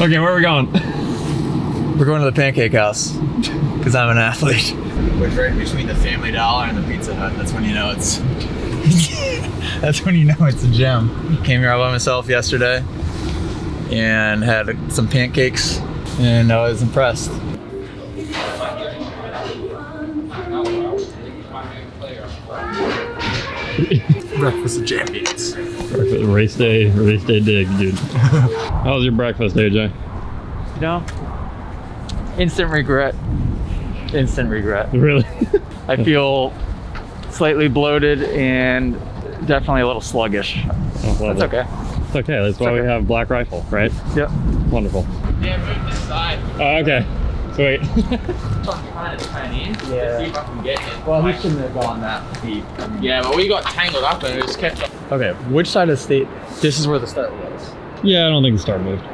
Okay, where are we going? We're going to the Pancake House because I'm an athlete. We're right between the Family Dollar and the Pizza Hut. That's when you know it's. That's when you know it's a gym. Came here all by myself yesterday and had some pancakes, and I was impressed. Breakfast of champions. Race day dig, dude. How was your breakfast, AJ? You know, instant regret. Instant regret. Really? I feel slightly bloated and definitely a little sluggish. Oh, well, that's okay. It's okay. That's why we have Black Rifle, right? Yep. Wonderful. Yeah, move this side. Oh, okay. Sweet. Kind of Chinese. Yeah. See if I can get it. Well, he shouldn't have gone that deep. Yeah, but we got tangled up and it was kept up. Okay, which side of the state? This is where the start was. Yeah, I don't think the start moved.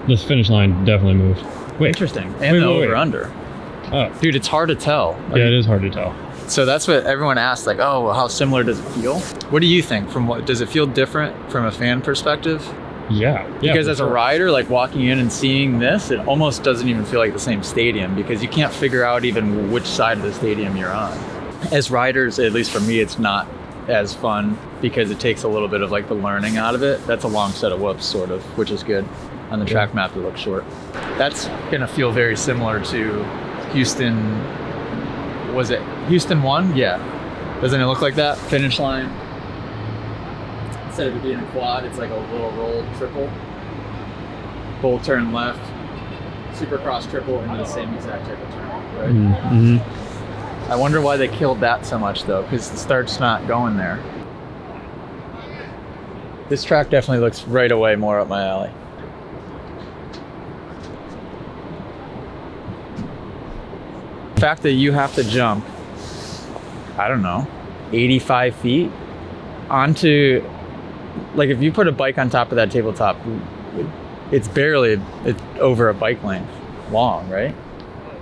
This finish line definitely moved. Wait. Interesting. And the over-under. Oh. Dude, it's hard to tell. Yeah, it is hard to tell. So that's what everyone asks, like, oh, well, how similar does it feel? What do you think? Does it feel different from a fan perspective? Yeah. Because as a rider, like walking in and seeing this, it almost doesn't even feel like the same stadium because you can't figure out even which side of the stadium you're on. As riders, at least for me, it's not as fun because it takes a little bit of like the learning out of it. That's a long set of whoops, sort of, which is good. On the track map, it looks short. That's gonna feel very similar to Houston. Was it Houston 1? Yeah. Doesn't it look like that? Finish line. Instead of it being a quad, it's like a little rolled triple. Full turn left, Supercross triple, and the same exact type of turn, right? Mm-hmm. I wonder why they killed that so much though, because the start's not going there. This track definitely looks right away more up my alley. The fact that you have to jump, I don't know, 85 feet onto, like if you put a bike on top of that tabletop, it's barely over a bike length long, right?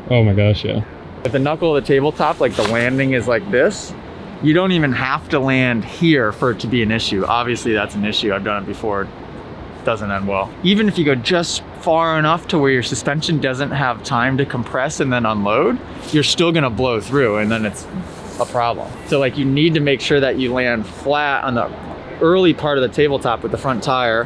Oh my gosh, yeah. At the knuckle of the tabletop, like the landing is like this. You don't even have to land here for it to be an issue. Obviously that's an issue. I've done it before. It doesn't end well. Even if you go just far enough to where your suspension doesn't have time to compress and then unload, you're still gonna blow through and then it's a problem. So like you need to make sure that you land flat on the early part of the tabletop with the front tire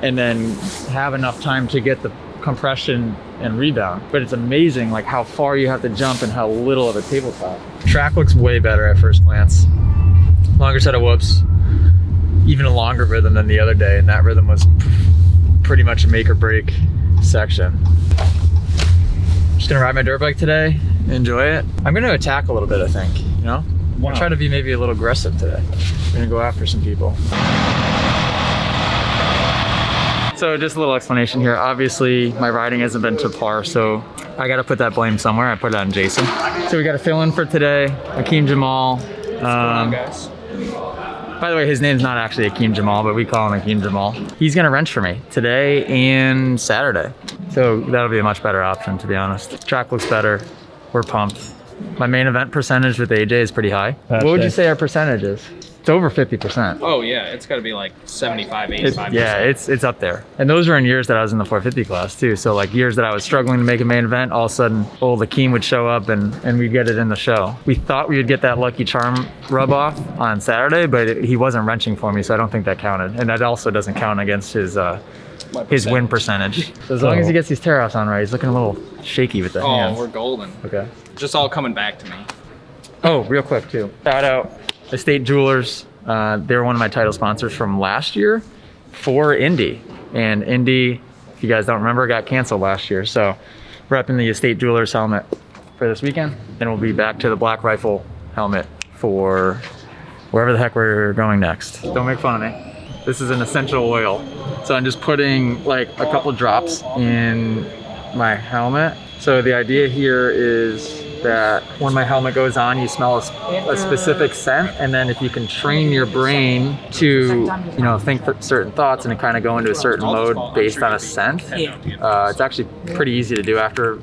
and then have enough time to get the compression and rebound. But it's amazing like how far you have to jump and how little of a tabletop. Track looks way better at first glance. Longer set of whoops, even a longer rhythm than the other day, and that rhythm was pretty much a make or break section. Just gonna ride my dirt bike today, enjoy it. I'm gonna attack a little bit, I think, you know? I'm gonna try to be maybe a little aggressive today. I'm gonna go after some people. So just a little explanation here. Obviously, my riding hasn't been to par, so I gotta put that blame somewhere. I put it on Jason. So we gotta fill in for today. Akeem Jamal. What's going on, guys? By the way, his name's not actually Akeem Jamal, but we call him Akeem Jamal. He's gonna wrench for me today and Saturday. So that'll be a much better option, to be honest. Track looks better. We're pumped. My main event percentage with AJ is pretty high. What would you say our percentage is? It's over 50%. Oh yeah, it's got to be like 75, 85%. Yeah, it's up there. And those were in years that I was in the 450 class too. So like years that I was struggling to make a main event, all of a sudden old Akeem would show up and we'd get it in the show. We thought we would get that lucky charm rub off on Saturday, but he wasn't wrenching for me, so I don't think that counted. And that also doesn't count against his win percentage. So as long as he gets these tear-offs on right, he's looking a little shaky with the hands. Oh, we're golden. Okay. Just all coming back to me. Oh, real quick too. Shout out Estate Jewelers. They're one of my title sponsors from last year for Indy. And Indy, if you guys don't remember, got canceled last year. So repping the Estate Jewelers helmet for this weekend. Then we'll be back to the Black Rifle helmet for wherever the heck we're going next. Don't make fun of me. This is an essential oil. So I'm just putting like a couple drops in my helmet. So the idea here is that when my helmet goes on, you smell a specific scent, and then if you can train your brain to, you know, think certain thoughts and kind of go into a certain mode based on a scent, it's actually pretty easy to do after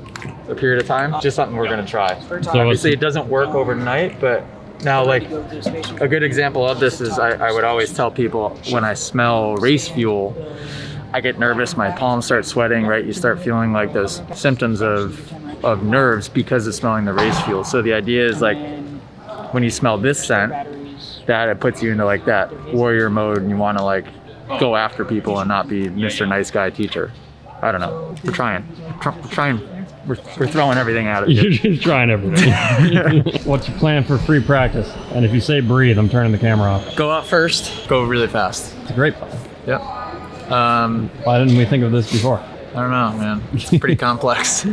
a period of time. Just something we're gonna try. So obviously it doesn't work overnight, but now like a good example of this is I would always tell people when I smell race fuel, I get nervous, my palms start sweating, right? You start feeling like those symptoms of nerves because of smelling the race fuel. So the idea is like when you smell this scent, that it puts you into like that warrior mode and you want to like go after people and not be Mr. Nice Guy teacher. I don't know. We're trying. We're throwing everything at it. You're just trying everything. What's your plan for free practice? And if you say breathe, I'm turning the camera off. Go out first. Go really fast. It's a great plan. Yep. Why didn't we think of this before? I don't know, man. It's pretty complex.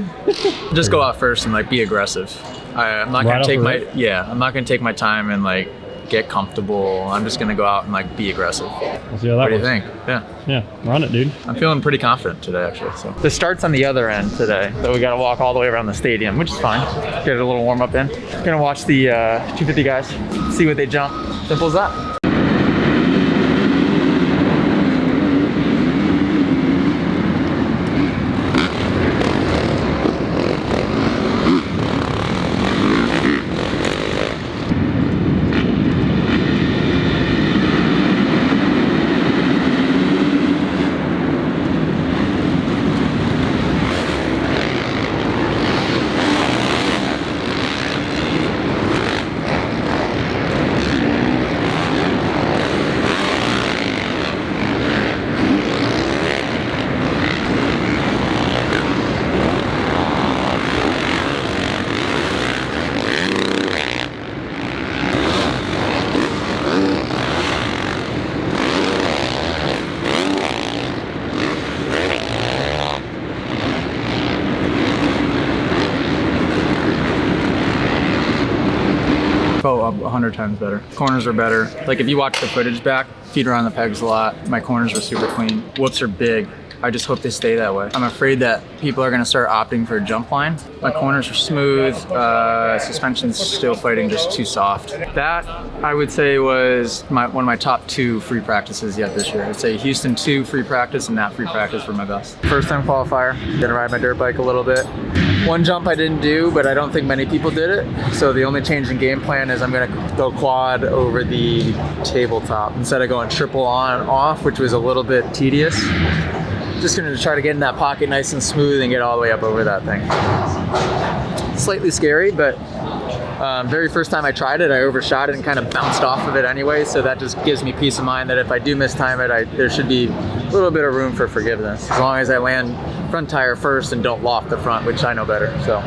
Just go out first and like be aggressive. I'm not gonna take I'm not gonna take my time and like get comfortable. I'm just gonna go out and like be aggressive. We'll see how that What do you works. think? Yeah. Yeah, run it, dude. I'm feeling pretty confident today, actually. So the start's on the other end today, so we got to walk all the way around the stadium, which is fine. Get a little warm up in. Gonna watch the 250 guys, see what they jump. Simple as that. Felt 100 times better. Corners are better. Like if you watch the footage back, feet are on the pegs a lot. My corners were super clean. Whoops are big. I just hope they stay that way. I'm afraid that people are gonna start opting for a jump line. My corners are smooth. Suspension's still fighting just too soft. That I would say was one of my top 2 free practices yet this year. I'd say Houston 2 free practice and that free practice were my best. First time qualifier, gonna ride my dirt bike a little bit. One jump I didn't do, but I don't think many people did it. So the only change in game plan is I'm gonna go quad over the tabletop instead of going triple on off, which was a little bit tedious. Just gonna try to get in that pocket nice and smooth and get all the way up over that thing. Slightly scary, but very first time I tried it, I overshot it and kind of bounced off of it anyway. So that just gives me peace of mind that if I do mistime it, there should be a little bit of room for forgiveness. As long as I land front tire first and don't loft the front, which I know better, so.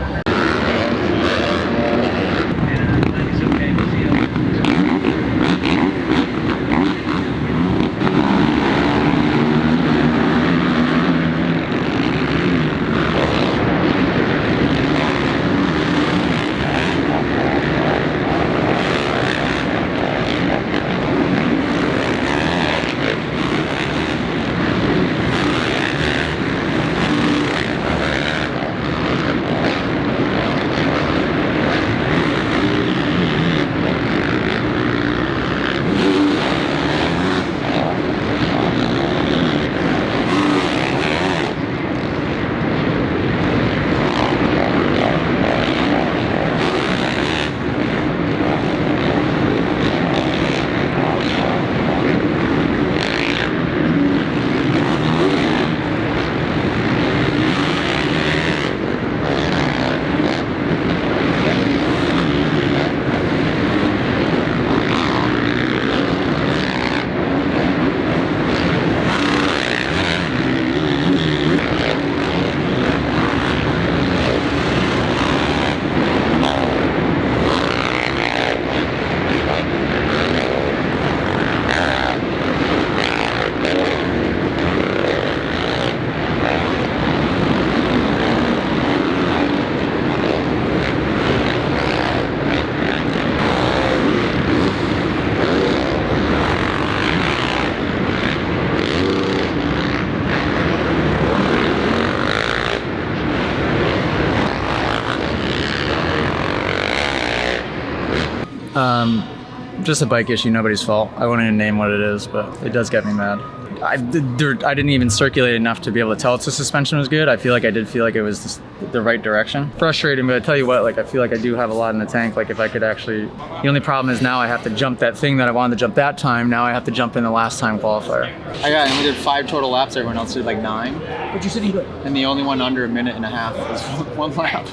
Just a bike issue, nobody's fault. I won't even name what it is, but it does get me mad. I didn't even circulate enough to be able to tell if the suspension was good. I feel like I did feel like it was the right direction. Frustrating, but I tell you what, like I feel like I do have a lot in the tank. Like if I could actually, the only problem is now I have to jump that thing that I wanted to jump that time. Now I have to jump in the last time qualifier. I only did 5 total laps. Everyone else did like 9. But you're sitting good. And the only one under a minute and a half was 1 lap.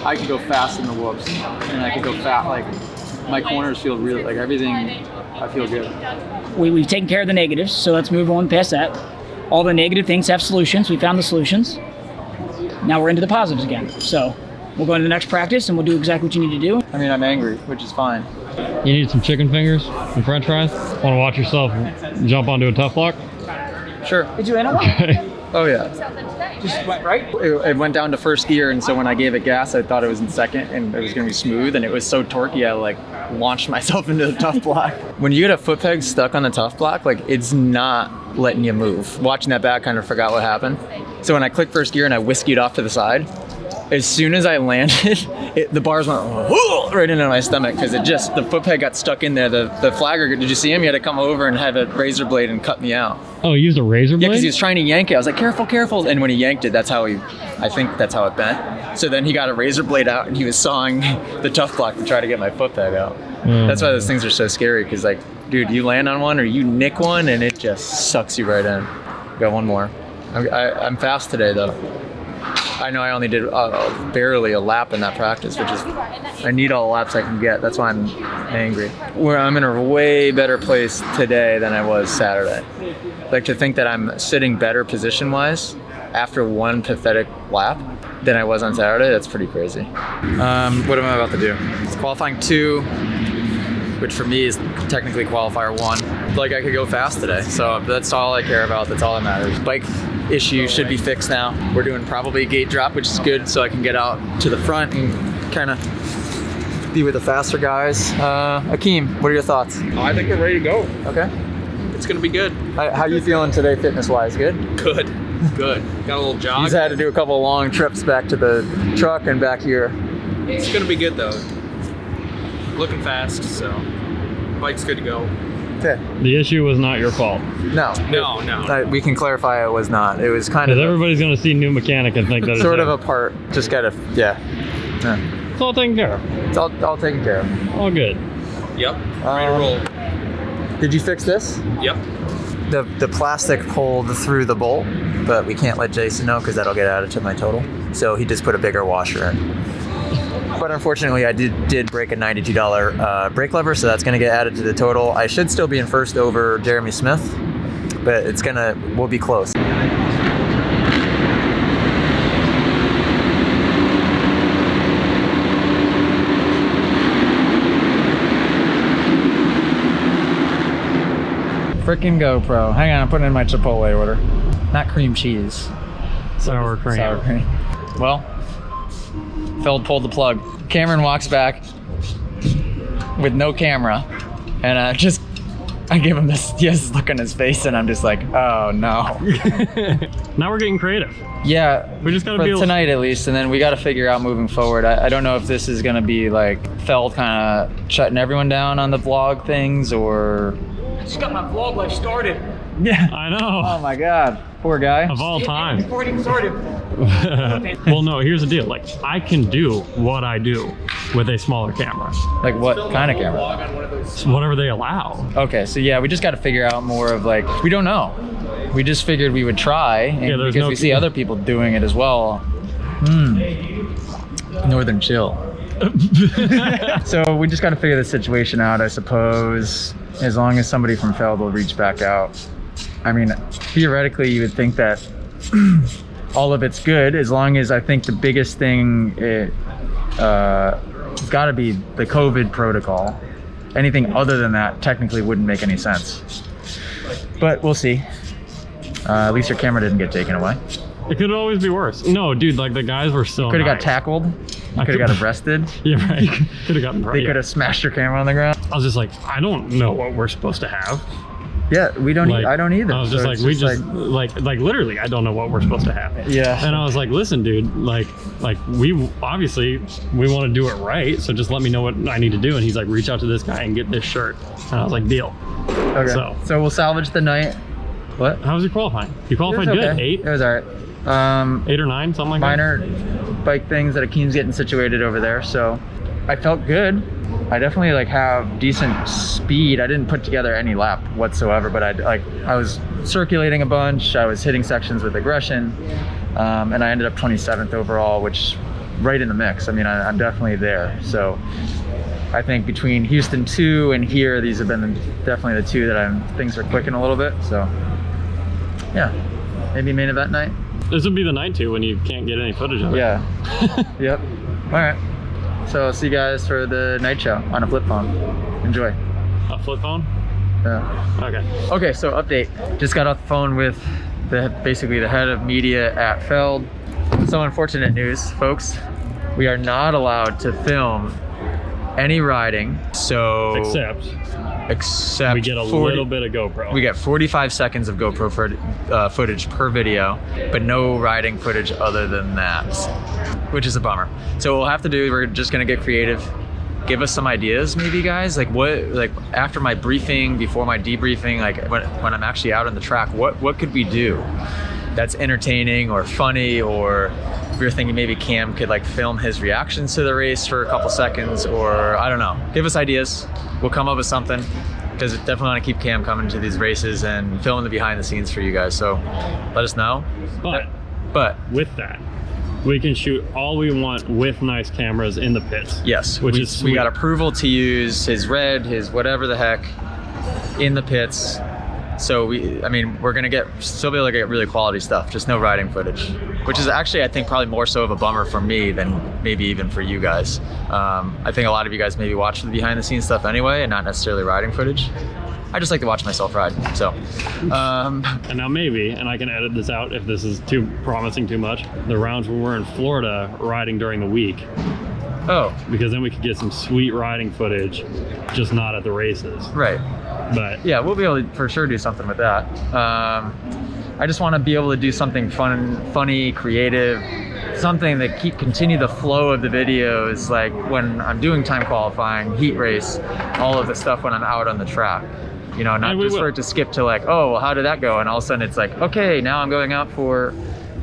I could go fast in the whoops, and I could go fast. Like my corners feel really like everything. I feel good. We've taken care of the negatives, so let's move on past that. All the negative things have solutions. We found the solutions. Now we're into the positives again. So we'll go into the next practice and we'll do exactly what you need to do. I mean, I'm angry, which is fine. You need some chicken fingers and french fries? Want to watch yourself jump onto a tough block? Sure. Did you end one? Oh yeah. Just went right? It went down to first gear, and so when I gave it gas, I thought it was in second, and it was gonna be smooth, and it was so torquey, I like launched myself into the tough block. When you get a foot peg stuck on the tough block, like it's not letting you move. Watching that back, kind of forgot what happened. So when I clicked first gear and I whiskeyed off to the side, as soon as I landed, the bars went right into my stomach because the foot peg got stuck in there. The flagger, did you see him? He had to come over and have a razor blade and cut me out. Oh, he used a razor blade? Yeah, because he was trying to yank it. I was like, careful, careful. And when he yanked it, I think that's how it bent. So then he got a razor blade out and he was sawing the tough block to try to get my foot peg out. That's why those things are so scary because like, dude, you land on one or you nick one and it just sucks you right in. Got one more. I'm fast today though. I know I only did barely a lap in that practice, which is, I need all the laps I can get. That's why I'm angry. I'm in a way better place today than I was Saturday. Like to think that I'm sitting better position-wise after one pathetic lap than I was on Saturday, that's pretty crazy. What am I about to do? It's qualifying 2, which for me is technically qualifier 1. Like I could go fast today, so that's all I care about. That's all that matters. Bike issue should be fixed now. We're doing probably a gate drop, which is good, so I can get out to the front and kind of be with the faster guys. Akeem, what are your thoughts? I think we're ready to go. Okay. It's gonna be good. How you feeling today, fitness-wise? Good? Good. Good. Got a little jog. He's had to do a couple of long trips back to the truck and back here. It's gonna be good though. Looking fast, so bike's good to go. Okay. The issue was not your fault. No. No. We can clarify it was not. It was kind of everybody's going to see new mechanic and think that it's sort of a part. Just gotta, yeah. It's all taken care of. It's all taken care of. All good. Yep. Ready to roll. Did you fix this? Yep. The plastic pulled through the bolt, but we can't let Jason know because that'll get added to my total. So he just put a bigger washer in. But unfortunately, I did break a $92 brake lever, so that's going to get added to the total. I should still be in first over Jeremy Smith, but we'll be close. Frickin' GoPro. Hang on, I'm putting in my Chipotle order. Not cream cheese. Sour cream. Sour cream. Well, Feld pulled the plug. Cameron walks back with no camera, and I give him this look on his face, and I'm just like, oh no. Now we're getting creative. Yeah, we just gotta for be tonight at least, and then we got to figure out moving forward. I don't know if this is gonna be like Feld kind of shutting everyone down on the vlog things, or Just got my vlog life started. yeah. I know. Oh my God, poor guy. Of all time. Before it even started. Well, no, here's the deal. Like, I can do what I do with a smaller camera. Like what kind of camera? It's whatever they allow. Okay, so yeah, we just got to figure out more of like, we don't know. We just figured we would try, and there's because no- we see other people doing it as well. Northern chill. So we just got to figure the situation out, I suppose. As long as somebody from Feld will reach back out. I mean, theoretically, you would think that all of it's good, as long as I think the biggest thing it's got to be the COVID protocol. Anything other than that technically wouldn't make any sense. But we'll see. At least your camera didn't get taken away. It could always be worse. No, dude, like the guys were still Could have got nice. tackled. Could have got arrested. Yeah, right. Could have gotten They could have smashed your camera on the ground. I was just like, I don't know what we're supposed to have. Yeah, we don't. I don't either. I was just So like, it's we just just like literally, I don't know what we're supposed to have. Yeah. And I was like, listen, dude, like we obviously we want to do it right, so just let me know what I need to do. And he's like, reach out to this guy and get this shirt. And I was like, deal. Okay. So we'll salvage the night. What? How was your qualifying? You qualified okay. good. 8. It was all right. 8 or 9, something like minor that. bike things that Akeem's getting situated over there, so I felt good. I definitely like have decent speed. I didn't put together any lap whatsoever, but I was circulating a bunch. I was hitting sections with aggression, and I ended up 27th overall, which right in the mix. I mean, I'm definitely there. So I think between Houston 2 and here, these have been definitely the 2 that things are clicking a little bit. So yeah, maybe main event night. This would be the night too when you can't get any footage of it. Yeah. Yep. All right. So I'll see you guys for the night show on a flip phone. Enjoy. A flip phone? Yeah. Okay. Okay, so update. Just got off the phone with basically the head of media at Feld. So unfortunate news, folks. We are not allowed to film any riding. So except we get a little bit of GoPro. We get 45 seconds of GoPro footage per video, but no riding footage other than that, which is a bummer. So what we'll have to do, we're just gonna get creative. Give us some ideas, maybe, guys. Like after my briefing, before my debriefing, like when I'm actually out on the track, what could we do that's entertaining or funny? Or we were thinking maybe Cam could like film his reactions to the race for a couple seconds, or I don't know. Give us ideas. We'll come up with something, because definitely want to keep Cam coming to these races and filming the behind the scenes for you guys. So let us know. But with that, we can shoot all we want with nice cameras in the pits. Yes, we got approval to use his red, his whatever the heck, in the pits. So we're gonna still be able to get really quality stuff, just no riding footage, which is actually, I think, probably more so of a bummer for me than maybe even for you guys. I think a lot of you guys maybe watch the behind the scenes stuff anyway, and not necessarily riding footage. I just like to watch myself ride, so. And now maybe, and I can edit this out if this is too promising too much, the rounds when we're in Florida riding during the week. Oh. Because then we could get some sweet riding footage, just not at the races. Right. But yeah, we'll be able to for sure do something with that. I just want to be able to do something fun, funny, creative, something that continue the flow of the videos, like when I'm doing time qualifying, heat race, all of the stuff when I'm out on the track. You know, not just for it to skip to like, oh, well, how did that go? And all of a sudden it's like, okay, now I'm going out for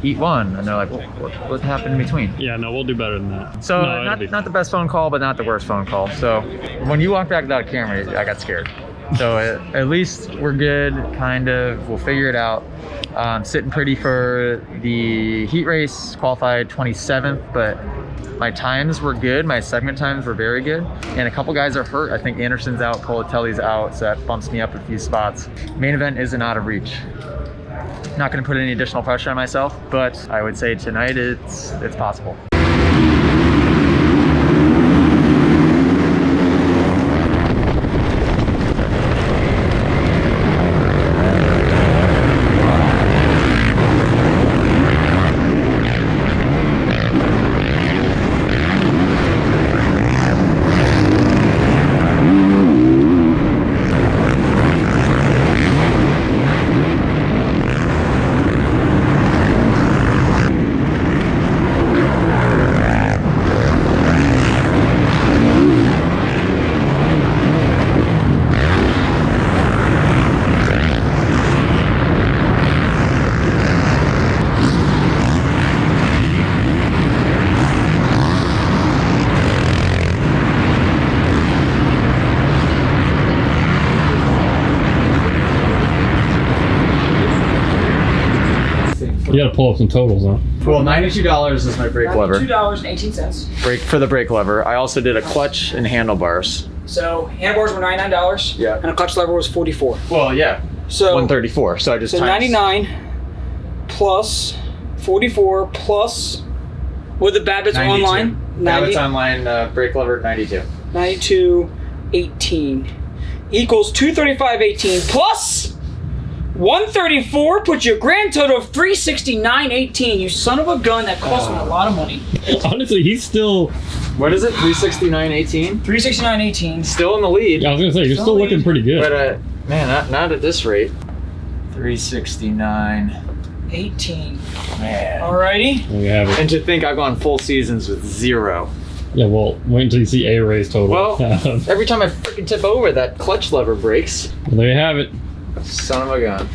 heat 1. And they're like, well, what happened in between? Yeah, no, we'll do better than that. So not the best phone call, but not the worst phone call. So when you walk back without a camera, I got scared. So at least we're good, kind of. We'll figure it out. Sitting pretty for the heat race, qualified 27th, but my times were good. My segment times were very good. And a couple guys are hurt. I think Anderson's out, Colatelli's out, so that bumps me up a few spots. Main event isn't out of reach. Not gonna put any additional pressure on myself, but I would say tonight it's possible. you gotta pull up some totals, huh? Well, $92 is my brake lever. $92.18. Brake for the brake lever. I also did a clutch and handlebars. So handlebars were $99. Yeah. And a clutch lever was $44. Well, yeah. So 134. So I just so times. 99 plus 44 plus with the Babbitt's 92. online. Babbitt's online brake lever 92. 92.18 equals 235.18 plus 134 puts you a grand total of 369.18. You son of a gun, that cost me a lot of money. Honestly, he's still. What is it? 369.18. 369.18. Still in the lead. I was gonna say you're still looking pretty good. But Man, not at this rate. 369. 18. Man. Alrighty. We have it. And to think I've gone full seasons with 0. Yeah, well, wait until you see a race total. Well, every time I freaking tip over, that clutch lever breaks. there you have it. Son of a gun.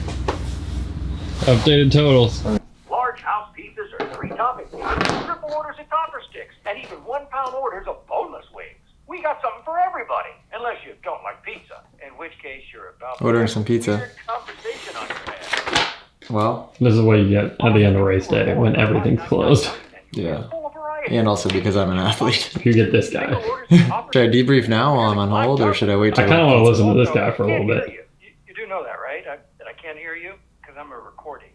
Updated totals. Large house pizzas are 3 topping pizzas, triple orders of topper sticks, and even 1 pound orders of boneless wings. We got something for everybody, unless you don't like pizza, in which case you're about to Ordering have some a pizza. weird conversation on your hands. Well, This is what you get at the end of race day when everything's closed. yeah. Full of variety. And also because I'm an athlete. You get this guy. Triple orders of topper Should I debrief now while I'm on hold, or should I wait I till... kind of want to listen to this Oh, guy for a I little can't bit. hear you. You do know that, right? That I can't hear you because I'm a recording.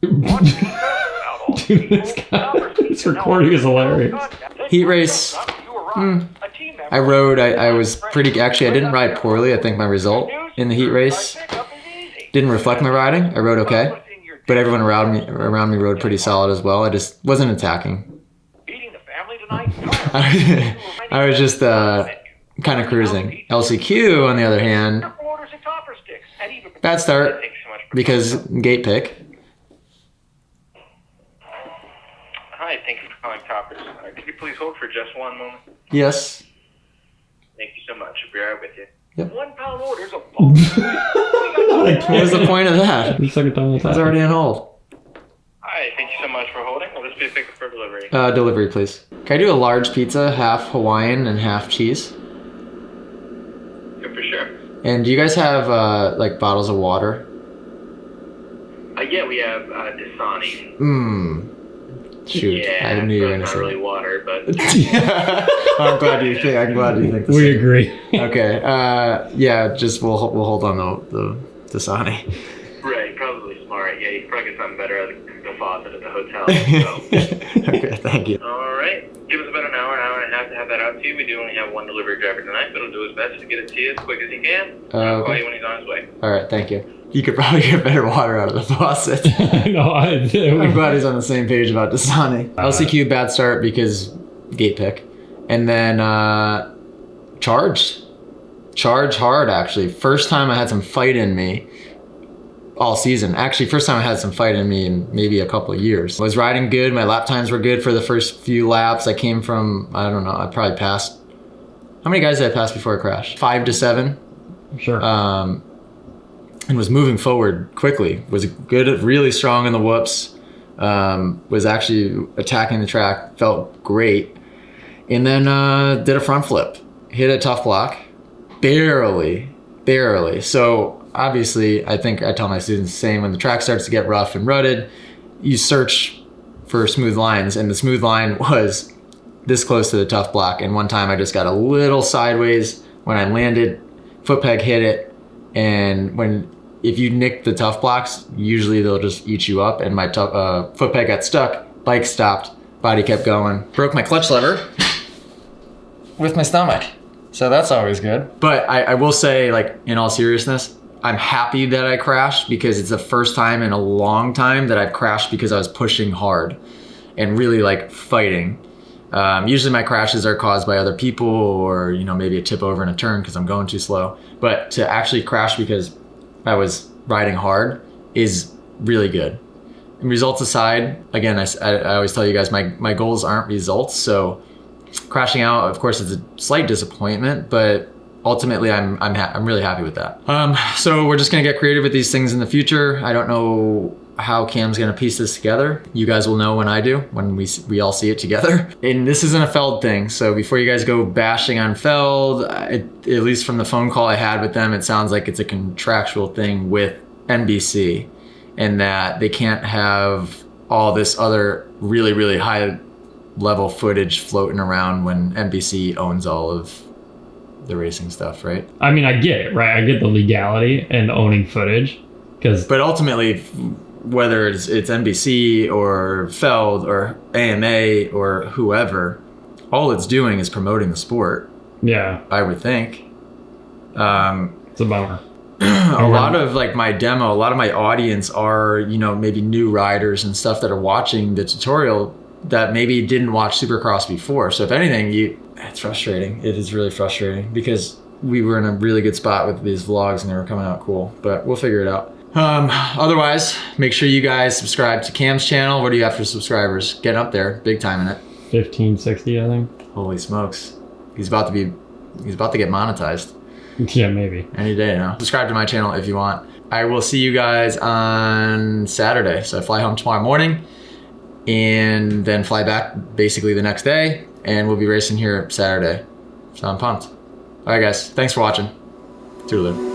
Want pizza? Out all the Dude, this people. guy, Topper's this pizza now recording is on hilarious. Heat race. You were right. A team member- I rode, I was pretty... Actually, I didn't ride poorly. I think my result in the heat race didn't reflect my riding. I rode okay. But everyone around me rode pretty solid as well. I just wasn't attacking. Beating the family tonight? I was just kind of cruising. LCQ, on the other hand, bad start because gate pick. Hi, thank you for calling Toppers. Could you please hold for just one moment? Yes. Thank you so much. I'll be right with you. 1 pound orders of boneless wings. What was the point of that? The second time that's It's already on hold. Hi, thank you so much for holding. Will this be a pickup for delivery? Delivery, please. Can I do a large pizza, half Hawaiian and half cheese? Yeah, for sure. And do you guys have like bottles of water? Yeah, we have Dasani. Shoot, Yeah, I knew you were gonna not say really water, but I'm glad you think. We agree. Okay. Yeah. Just we'll hold on the Dasani. right, probably smart. Yeah, you can probably get something better at the faucet at the hotel. So. Okay. Thank you. All right. Give us about an hour and a half to have that out to you. We do only have one delivery driver tonight, but he'll do his best to get it to you as quick as he can. I'll call Okay. you when he's on his way. All right. Thank you. You could probably get better water out of the faucet. No, I do. I'm glad he's on the same page about Dasani. LCQ bad start because gate pick, and then charge hard actually. First time I had some fight in me all season. Actually, first time I had some fight in me in maybe a couple of years. I was riding good. My lap times were good for the first few laps. I came from, I don't know, I probably passed. How many guys did I pass before I crashed? 5 to 7. Sure. And was moving forward quickly. Was good, really strong in the whoops. Was actually attacking the track. Felt great. And then did a front flip. Hit a tough block. Barely. So obviously, I think I tell my students the same. When the track starts to get rough and rutted, you search for smooth lines. And the smooth line was this close to the tough block. And one time I just got a little sideways. When I landed, foot peg hit it. And if you nick the tough blocks, usually they'll just eat you up. And my foot peg got stuck, bike stopped, body kept going. Broke my clutch lever with my stomach. So that's always good. But I will say, like, in all seriousness, I'm happy that I crashed because it's the first time in a long time that I've crashed because I was pushing hard and really like fighting. Usually my crashes are caused by other people or, maybe a tip over in a turn because I'm going too slow. But to actually crash because I was riding hard is really good. And results aside, again, I always tell you guys my goals aren't results. So crashing out, of course, is a slight disappointment, but ultimately I'm really happy with that. So we're just gonna get creative with these things in the future. I don't know how Cam's gonna piece this together. You guys will know when I do, when we all see it together. And this isn't a Feld thing, so before you guys go bashing on Feld, at least from the phone call I had with them, it sounds like it's a contractual thing with NBC, and that they can't have all this other really, really high level footage floating around when NBC owns all of the racing stuff, right? I mean, I get it, right? I get the legality and owning footage, but ultimately, whether it's NBC or Feld or AMA or whoever, all it's doing is promoting the sport. Yeah, I would think. It's a bummer. A lot of like my demo, a lot of my audience are, maybe new riders and stuff that are watching the tutorial that maybe didn't watch Supercross before. So if anything, it's frustrating. It is really frustrating because we were in a really good spot with these vlogs and they were coming out cool, but we'll figure it out. Otherwise, make sure you guys subscribe to Cam's channel. What do you have for subscribers? Getting up there, big time in it. 1560, I think. Holy smokes. He's about to get monetized. Yeah, maybe. Any day now. Subscribe to my channel if you want. I will see you guys on Saturday. So I fly home tomorrow morning and then fly back basically the next day, and we'll be racing here Saturday. So I'm pumped. All right, guys. Thanks for watching. Toodaloo.